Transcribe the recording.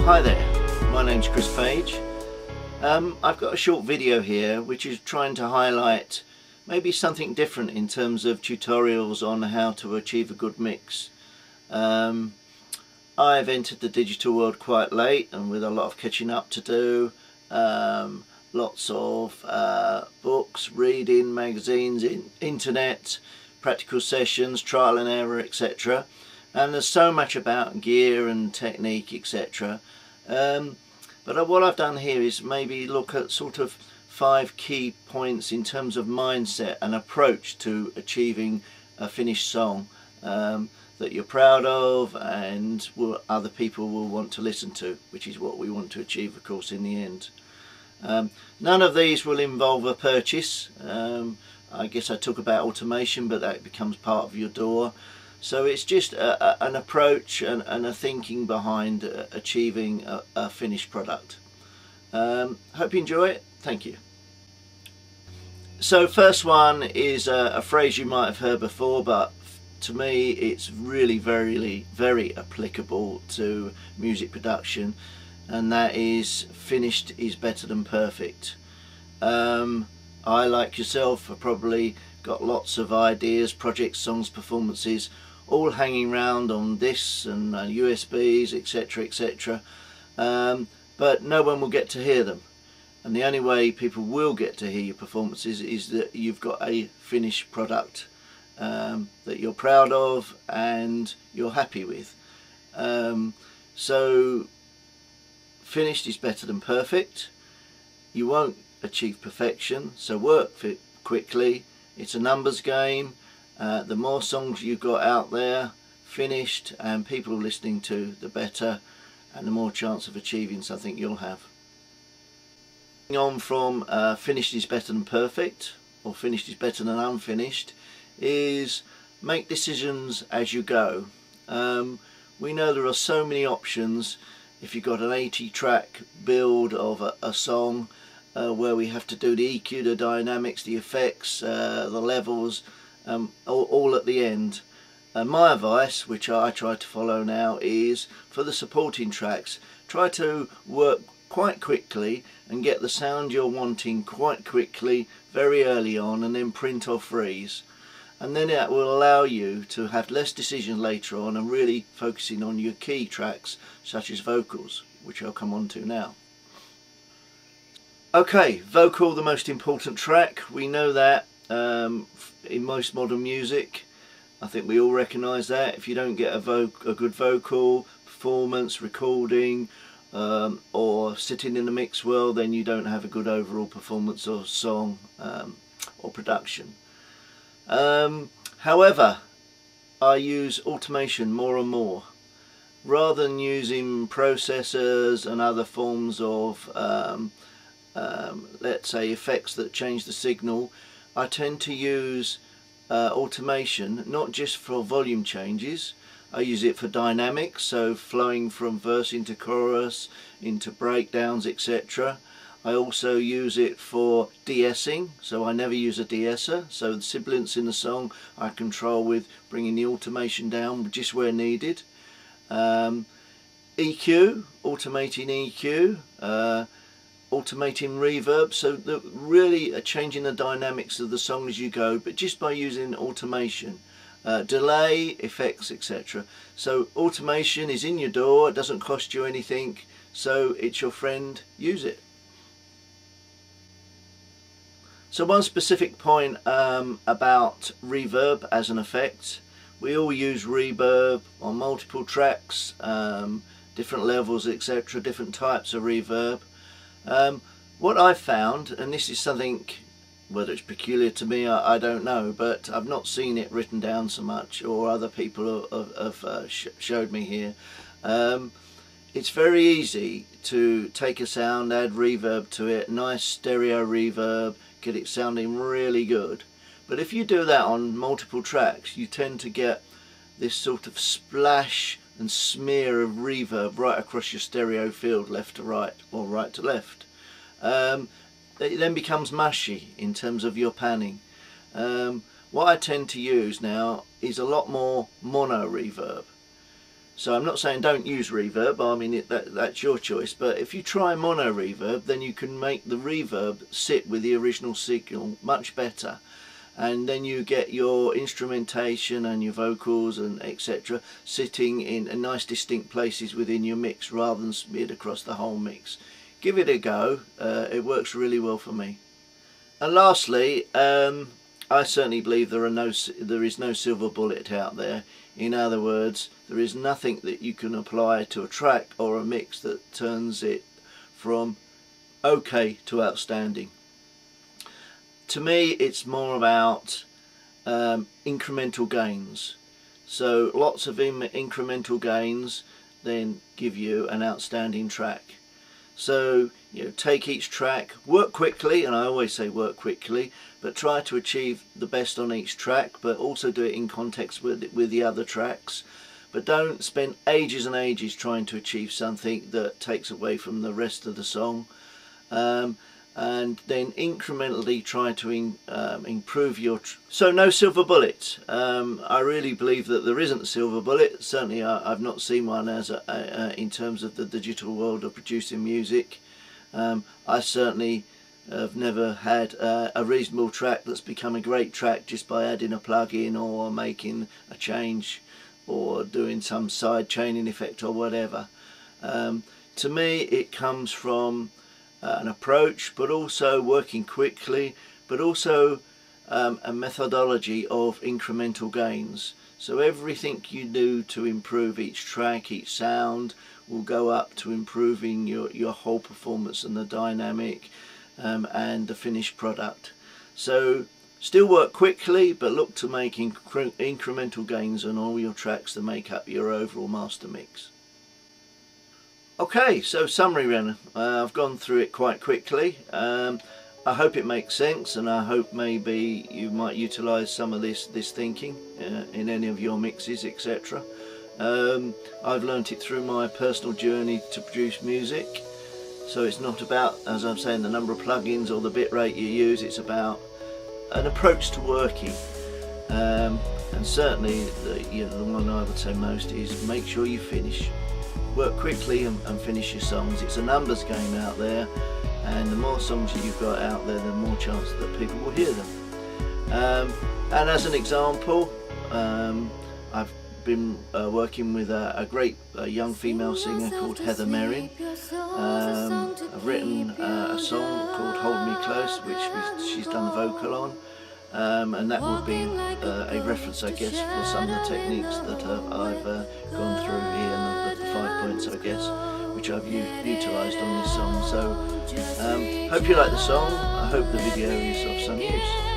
Hi there, my name's Chris Page. I've got a short video here which is trying to highlight maybe something different in terms of tutorials on how to achieve a good mix. I've entered the digital world quite late and with a lot of catching up to do. Lots of books, reading, magazines, internet, practical sessions, trial and error, etc. And there's so much about gear and technique, etc. But what I've done here is maybe look at sort of 5 key points in terms of mindset and approach to achieving a finished song that you're proud of and other people will want to listen to, which is what we want to achieve, of course, in the end. None of these will involve a purchase. I guess I talk about automation, but that becomes part of your door. So it's just an approach and a thinking behind achieving a finished product. Hope you enjoy it. Thank you. So first one is a phrase you might have heard before, but to me it's really very applicable to music production, and that is finished is better than perfect. I, like yourself, have probably got lots of ideas, projects, songs, performances, all hanging around on discs and USBs, etc, etc, but no one will get to hear them. And the only way people will get to hear your performances is that you've got a finished product that you're proud of and you're happy with. So finished is better than perfect. You won't achieve perfection, so work quickly. It's a numbers game. The more songs you've got out there finished and people listening to, the better, and the more chance of achieving something you'll have. On from finished is better than perfect, or finished is better than unfinished, is make decisions as you go. We know there are so many options. If you've got an 80-track build of a song where we have to do the EQ, the dynamics, the effects, the levels, all at the end. My advice, which I try to follow now, is for the supporting tracks, try to work quite quickly and get the sound you're wanting quite quickly, very early on, and then print or freeze. And then that will allow you to have less decision later on and really focusing on your key tracks such as vocals, which I'll come on to now. Okay, vocal, the most important track. We know that in most modern music. I think we all recognise that. If you don't get a good vocal performance, recording, or sitting in the mix well, then you don't have a good overall performance or song or production. However, I use automation more and more. Rather than using processors and other forms of let's say effects that change the signal, I tend to use automation not just for volume changes. I use it for dynamics, so flowing from verse into chorus, into breakdowns, etc. I also use it for de-essing, so I never use a de-esser, so the sibilance in the song I control with bringing the automation down just where needed. EQ, automating EQ, automating reverb, so that really are changing the dynamics of the song as you go, but just by using automation. Delay, effects, etc. So automation is in your door, it doesn't cost you anything, so it's your friend, use it. So one specific point about reverb as an effect. We all use reverb on multiple tracks, different levels, etc., different types of reverb. What I've found, and this is something, whether it's peculiar to me, I don't know, but I've not seen it written down so much, or other people have showed me here. It's very easy to take a sound, add reverb to it, nice stereo reverb, get it sounding really good. But if you do that on multiple tracks, you tend to get this sort of splash and smear of reverb right across your stereo field, left to right or right to left. It then becomes mushy in terms of your panning. What I tend to use now is a lot more mono reverb. So I'm not saying don't use reverb, I mean that's your choice, but if you try mono reverb, then you can make the reverb sit with the original signal much better, and then you get your instrumentation and your vocals and etc. sitting in nice distinct places within your mix rather than smeared across the whole mix. Give it a go, it works really well for me. And lastly, I certainly believe there is no silver bullet out there. In other words, there is nothing that you can apply to a track or a mix that turns it from okay to outstanding. To me, it's more about incremental gains. So lots of incremental gains then give you an outstanding track. So, take each track, work quickly, and I always say work quickly, but try to achieve the best on each track, but also do it in context with the other tracks. But don't spend ages and ages trying to achieve something that takes away from the rest of the song. And then incrementally try to improve your... So no silver bullet. I really believe that there isn't a silver bullet. Certainly I've not seen one as in terms of the digital world of producing music. I certainly have never had a reasonable track that's become a great track just by adding a plug-in or making a change or doing some side chaining effect or whatever. To me it comes from an approach, but also working quickly, but also a methodology of incremental gains. So everything you do to improve each track, each sound, will go up to improving your whole performance and the dynamic and the finished product. So still work quickly, but look to make incremental gains on all your tracks to make up your overall master mix. Okay, so summary then. I've gone through it quite quickly. I hope it makes sense, and I hope maybe you might utilise some of this thinking in any of your mixes, etc. I've learnt it through my personal journey to produce music. So it's not about, as I'm saying, the number of plugins or the bit rate you use. It's about an approach to working. And certainly the one I would say most is make sure you finish. Work quickly and finish your songs. It's a numbers game out there, and the more songs you've got out there, the more chance that people will hear them. And as an example, I've been working with a great young female singer called Heather Merryn. I've written a song called Hold Me Close, which she's done the vocal on. And that would be a reference, I guess, for some of the techniques that I've gone through here, and the 5 points, I guess, which I've utilised on this song. So hope you like the song. I hope the video is of some use.